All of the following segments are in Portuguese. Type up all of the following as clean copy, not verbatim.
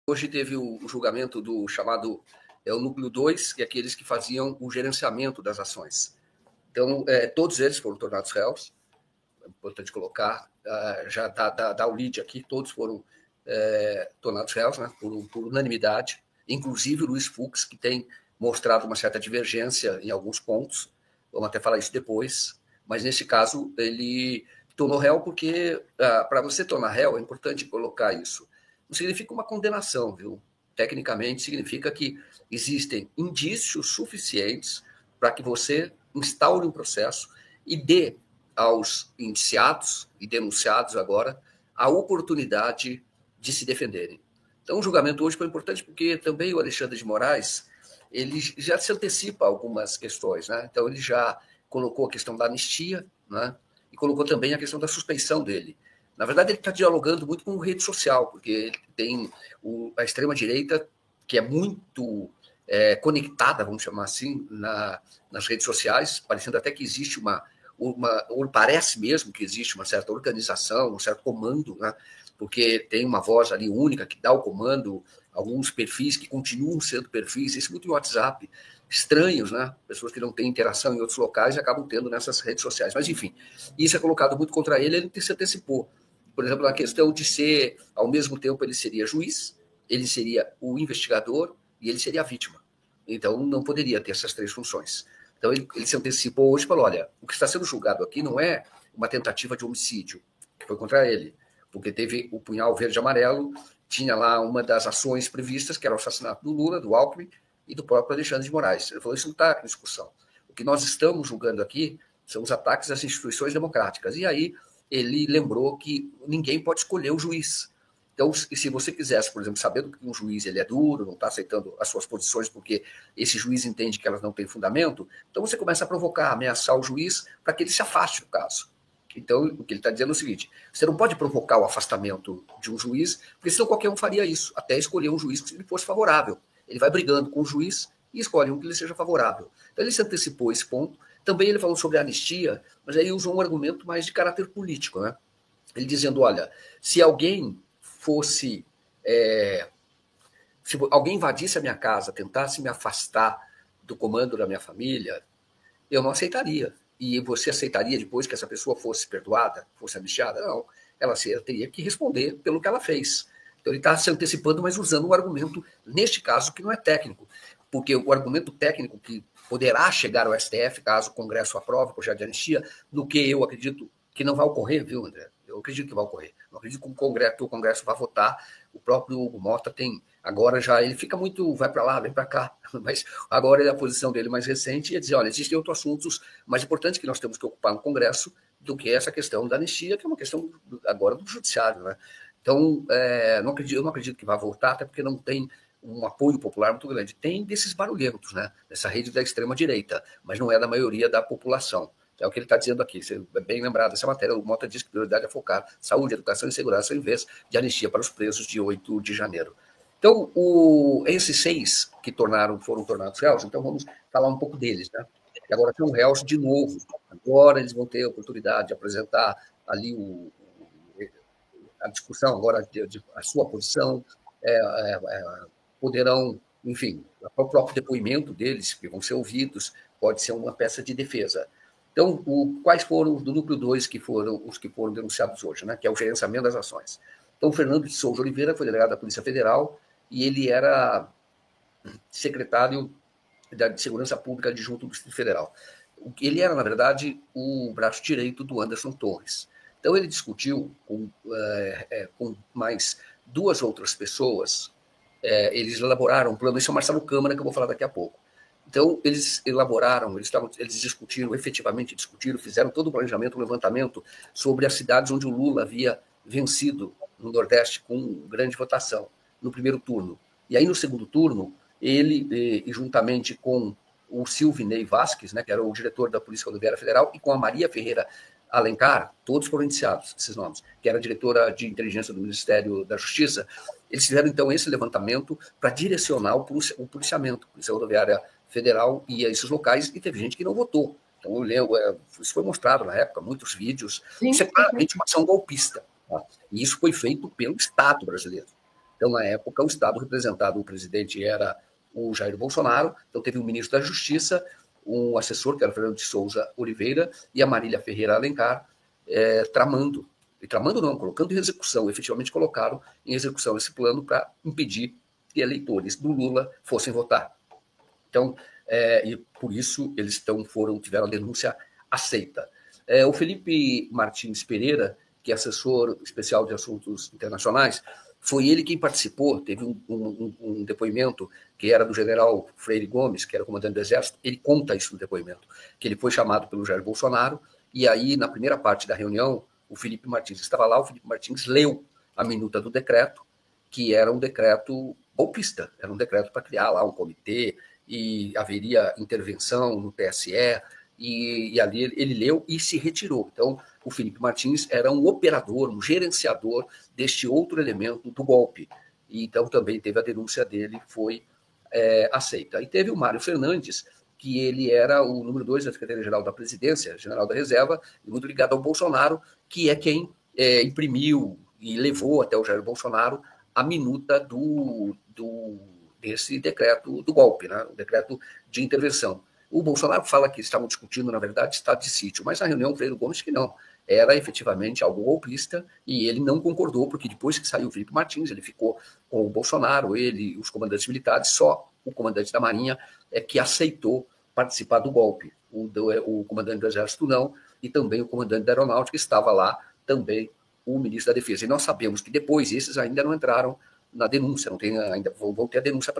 Hoje teve o julgamento do chamado o núcleo 2, que é aqueles que faziam o gerenciamento das ações. Então, todos eles foram tornados réus, é importante colocar, já dá o lead aqui, todos foram tornados réus, né, por unanimidade, inclusive o Luiz Fux, que tem mostrado uma certa divergência em alguns pontos, vamos até falar isso depois, mas nesse caso ele tornou réu porque, para você tornar réu, é importante colocar isso, não significa uma condenação, viu? Tecnicamente, significa que existem indícios suficientes para que você instaure um processo e dê aos indiciados e denunciados agora a oportunidade de se defenderem. Então, o julgamento hoje foi importante porque também o Alexandre de Moraes ele já se antecipa a algumas questões, né? Então, ele já colocou a questão da anistia, né? E colocou também a questão da suspeição dele. Na verdade, ele está dialogando muito com rede social, porque ele tem a extrema-direita, que é muito conectada, vamos chamar assim, nas redes sociais, parecendo até que existe ou parece mesmo que existe uma certa organização, um certo comando, né? Porque tem uma voz ali única que dá o comando, alguns perfis que continuam sendo perfis, isso muito no WhatsApp, estranhos, né? Pessoas que não têm interação em outros locais e acabam tendo nessas redes sociais. Mas, enfim, isso é colocado muito contra ele, ele se antecipou. Por exemplo, na questão de ser, ao mesmo tempo, ele seria juiz, ele seria o investigador e ele seria a vítima. Então, não poderia ter essas três funções. Então, ele se antecipou hoje e falou, olha, o que está sendo julgado aqui não é uma tentativa de homicídio, que foi contra ele, porque teve o punhal verde e amarelo, tinha lá uma das ações previstas, que era o assassinato do Lula, do Alckmin e do próprio Alexandre de Moraes. Ele falou, isso não está em discussão. O que nós estamos julgando aqui são os ataques às instituições democráticas. E aí, ele lembrou que ninguém pode escolher o juiz. Então, se você quisesse, por exemplo, sabendo que um juiz ele é duro, não está aceitando as suas posições porque esse juiz entende que elas não têm fundamento, então você começa a provocar, ameaçar o juiz para que ele se afaste do caso. Então, o que ele está dizendo é o seguinte, você não pode provocar o afastamento de um juiz, porque senão qualquer um faria isso, até escolher um juiz que lhe fosse favorável. Ele vai brigando com o juiz e escolhe um que lhe seja favorável. Então, ele se antecipou esse ponto. Também ele falou sobre a anistia, mas aí usou um argumento mais de caráter político, né? Ele dizendo, olha, se alguém fosse... se alguém invadisse a minha casa, tentasse me afastar do comando da minha família, eu não aceitaria. E você aceitaria depois que essa pessoa fosse perdoada, fosse anistiada? Não. Ela teria que responder pelo que ela fez. Então ele está se antecipando, mas usando um argumento, neste caso, que não é técnico. Porque o argumento técnico que poderá chegar ao STF, caso o Congresso aprove o projeto de anistia, no que eu acredito que não vai ocorrer, viu, André? Eu acredito que vai ocorrer. Não acredito que o Congresso vai votar. O próprio Hugo Mota tem... Agora já ele fica muito... Vai para lá, vem para cá. Mas agora a posição dele mais recente é dizer, olha, existem outros assuntos mais importantes que nós temos que ocupar no Congresso do que essa questão da anistia, que é uma questão agora do Judiciário, né? Então, eu não acredito que vai voltar, até porque não tem um apoio popular muito grande. Tem desses barulhentos, né? Dessa rede da extrema-direita, mas não é da maioria da população. É o que ele está dizendo aqui. Você é bem lembrado dessa matéria. O Mota diz que a prioridade é focar saúde, educação e segurança em vez de anistia para os presos de 8 de janeiro. Então, esses 6 que foram tornados réus, então vamos falar um pouco deles, né? E agora são réus de novo. Agora eles vão ter a oportunidade de apresentar ali a discussão, agora a sua posição, poderão, enfim, o próprio depoimento deles, que vão ser ouvidos, pode ser uma peça de defesa. Então, quais foram os do núcleo 2 que foram os que foram denunciados hoje, né? Que é o gerenciamento das ações. Então, o Fernando de Souza Oliveira foi delegado da Polícia Federal e ele era secretário de Segurança Pública adjunto do Distrito Federal. Ele era, na verdade, o braço direito do Anderson Torres. Então, ele discutiu com mais 2 outras pessoas, eles elaboraram um plano, isso é o Marcelo Câmara, que eu vou falar daqui a pouco. Então, eles elaboraram, eles discutiram, efetivamente discutiram, fizeram todo o planejamento, o levantamento sobre as cidades onde o Lula havia vencido no Nordeste com grande votação, no primeiro turno. E aí, no segundo turno, ele, juntamente com o Silvinei Vasquez, né, que era o diretor da Polícia Rodoviária Federal, e com a Maria Ferreira Alencar, todos foram indiciados, esses nomes, que era diretora de inteligência do Ministério da Justiça, eles fizeram, então, esse levantamento para direcionar o policiamento, a Polícia Rodoviária Federal ia a esses locais, e teve gente que não votou. Então, isso foi mostrado na época, muitos vídeos. Sim, isso é claramente uma ação golpista. Tá? E isso foi feito pelo Estado brasileiro. Então, na época, o Estado representado, o presidente era o Jair Bolsonaro, então teve um ministro da Justiça, um assessor, que era o Fernando de Souza Oliveira, e a Marília Ferreira Alencar, tramando, e tramando não, colocando em execução, efetivamente colocaram em execução esse plano para impedir que eleitores do Lula fossem votar. Então, e por isso eles tiveram a denúncia aceita. O Felipe Martins Pereira, que é assessor especial de assuntos internacionais, foi ele quem participou, teve um depoimento que era do general Freire Gomes, que era comandante do Exército, ele conta isso no depoimento, que ele foi chamado pelo Jair Bolsonaro, e aí, na primeira parte da reunião, o Felipe Martins estava lá, o Felipe Martins leu a minuta do decreto, que era um decreto golpista, era um decreto para criar lá um comitê, e haveria intervenção no TSE, e ali ele leu e se retirou. Então, o Felipe Martins era um operador, um gerenciador deste outro elemento do golpe. E, então, também teve a denúncia dele, foi aceita. E teve o Mário Fernandes, que ele era o número 2 da Secretaria-Geral da Presidência, general da Reserva, muito ligado ao Bolsonaro, que é quem imprimiu e levou até o Jair Bolsonaro a minuta desse decreto do golpe, né? O decreto de intervenção. O Bolsonaro fala que estavam discutindo, na verdade, estado de sítio, mas na reunião o Freire Gomes que não. Era efetivamente algo golpista e ele não concordou, porque depois que saiu o Felipe Martins, ele ficou com o Bolsonaro, ele, os comandantes militares, só o comandante da Marinha é que aceitou participar do golpe. O comandante do Exército não, e também o comandante da Aeronáutica estava lá, também o ministro da Defesa. E nós sabemos que depois esses ainda não entraram na denúncia, não tem ainda, vão ter a denúncia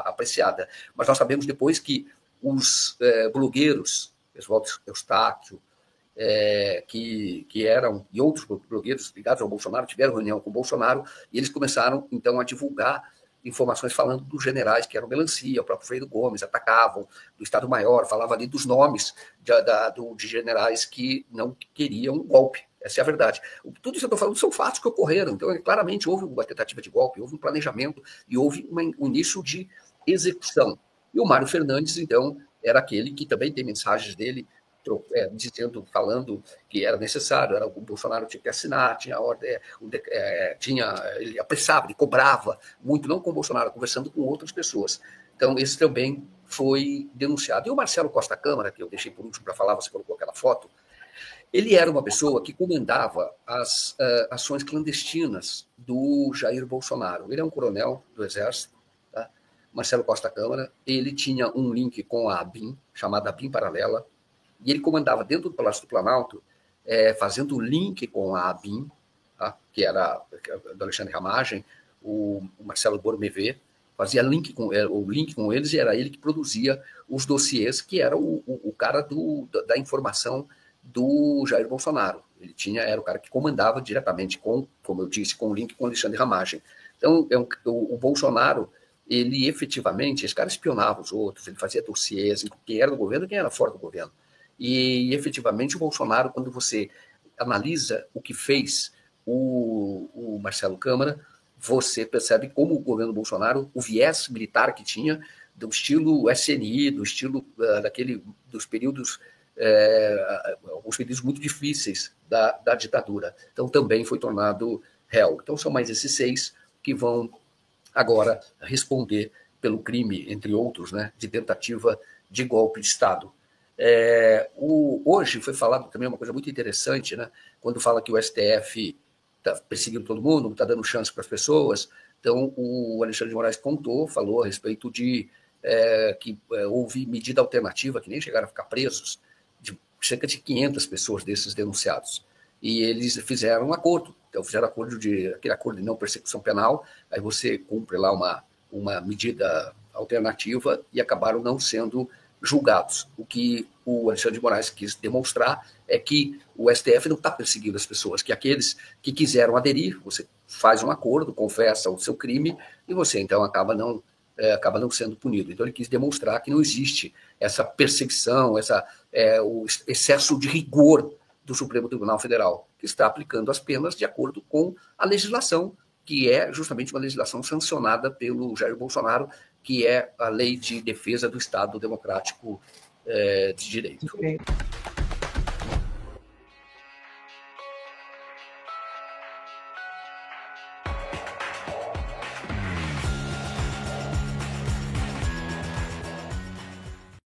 apreciada. Mas nós sabemos depois que os blogueiros, Oswaldo Eustáquio, que eram, e outros blogueiros ligados ao Bolsonaro, tiveram reunião com o Bolsonaro, e eles começaram, então, a divulgar informações falando dos generais, que eram Melancia, o próprio Freire Gomes, atacavam do Estado-Maior, falava ali dos nomes de generais que não queriam um golpe. Essa é a verdade. Tudo isso que eu estou falando são fatos que ocorreram. Então, claramente, houve uma tentativa de golpe, houve um planejamento e houve um início de execução. E o Mário Fernandes, então, era aquele que também tem mensagens dele dizendo, falando que era necessário, o Bolsonaro tinha que assinar, tinha ordem, ele apressava, ele cobrava muito, não com o Bolsonaro, conversando com outras pessoas. Então, esse também foi denunciado. E o Marcelo Costa Câmara, que eu deixei por último para falar, você colocou aquela foto, ele era uma pessoa que comandava as ações clandestinas do Jair Bolsonaro. Ele é um coronel do Exército, tá? Marcelo Costa Câmara. Ele tinha um link com a ABIN, chamada ABIN Paralela, e ele comandava dentro do Palácio do Planalto, fazendo o link com a ABIN, tá? Que era do Alexandre Ramagem, o Marcelo Bormevê, fazia o link com eles, e era ele que produzia os dossiês, que era o cara da informação do Jair Bolsonaro. Ele era o cara que comandava diretamente como eu disse, com o link com o Alexandre Ramagem. Então, o Bolsonaro, ele efetivamente, esse cara espionava os outros, ele fazia dossiês, quem era do governo e quem era fora do governo. E efetivamente o Bolsonaro, quando você analisa o que fez o Marcelo Câmara, você percebe como o governo Bolsonaro, o viés militar que tinha, do estilo SNI, do estilo dos períodos alguns períodos muito difíceis da ditadura. Então, também foi tornado réu. Então, são mais esses 6 que vão agora responder pelo crime, entre outros, né, de tentativa de golpe de Estado. Hoje foi falado também uma coisa muito interessante, né, quando fala que o STF está perseguindo todo mundo, está dando chance para as pessoas. Então, o Alexandre de Moraes falou a respeito de que houve medida alternativa, que nem chegaram a ficar presos, de cerca de 500 pessoas desses denunciados. E eles fizeram um acordo. Então, fizeram aquele acordo de não persecução penal, aí você cumpre lá uma medida alternativa e acabaram não sendo julgados. O que o Alexandre de Moraes quis demonstrar é que o STF não está perseguindo as pessoas, que aqueles que quiseram aderir, você faz um acordo, confessa o seu crime e você, então, acaba não sendo punido. Então, ele quis demonstrar que não existe essa perseguição, o excesso de rigor do Supremo Tribunal Federal, que está aplicando as penas de acordo com a legislação, que é justamente uma legislação sancionada pelo Jair Bolsonaro, que é a Lei de Defesa do Estado Democrático de Direito.